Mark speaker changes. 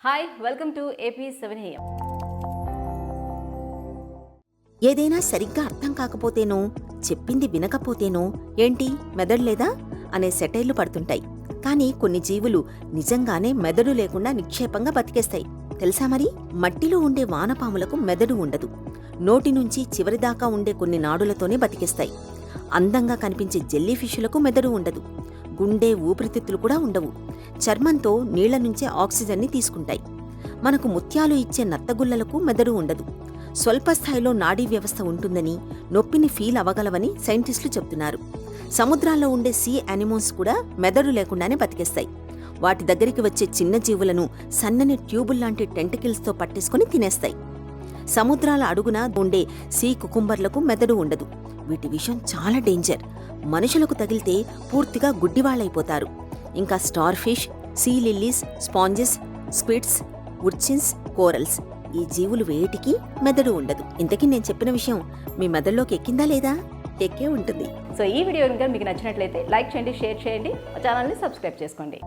Speaker 1: Hi, welcome to AP7 AM.
Speaker 2: ఏదైనా సరిగ్గా అర్థం కాకపోతేనో, చెప్పింది వినకపోతేనో ఏంటి మెదడు లేదా అనే సెటైర్లు పడుతుంటాయి. కానీ కొన్ని జీవులు నిజంగానే మెదడు లేకుండా నిక్షేపంగా బతికేస్తాయి. తెలుసా మరి? మట్టిలో ఉండే వానపాములకు మెదడు ఉండదు. నోటి నుంచి చివరిదాకా ఉండే కొన్ని నాడులతోనే బతికేస్తాయి. అందంగా కనిపించే జెల్లీ ఫిష్లకు మెదడు ఉండదు. గుండె, ఊపిరితిత్తులు కూడా ఉండవు. చర్మంతో నీళ్ల నుంచే ఆక్సిజన్ని తీసుకుంటాయి. మనకు ముత్యాలు ఇచ్చే నత్తగుల్లలకు మెదడు ఉండదు. స్వల్ప స్థాయిలో నాడీ వ్యవస్థ ఉంటుందని, నొప్పిని ఫీల్ అవ్వగలవని సైంటిస్టులు చెప్తున్నారు. సముద్రాల్లో ఉండే సీ యానిమల్స్ కూడా మెదడు లేకుండానే బతికేస్తాయి. వాటి దగ్గరికి వచ్చే చిన్న జీవులను సన్నని ట్యూబుల్లాంటి టెంటికిల్స్తో పట్టేసుకుని తినేస్తాయి. సముద్రాల అడుగున ఉండే సీ కుకుంబర్లకు మెదడు ఉండదు. వీటి విషయం చాలా డేంజర్. మనుషులకు తగిలితే పూర్తిగా గుడ్డివాళ్లైపోతారు. ఇంకా starfish, sea lilies, sponges, squids, urchins, corals ఈ జీవులు వేటికి మెదడు ఉండదు. ఇంతకీ నేను చెప్పిన విషయం మీ మెదడులోకి ఎక్కిందా లేదా? ఎక్కే ఉంటుంది.
Speaker 1: సో ఈ వీడియో కనుక మీకు నచ్చినట్లయితే లైక్ చేయండి, షేర్ చేయండి, ఛానల్ని సబ్స్క్రైబ్ చేసుకోండి.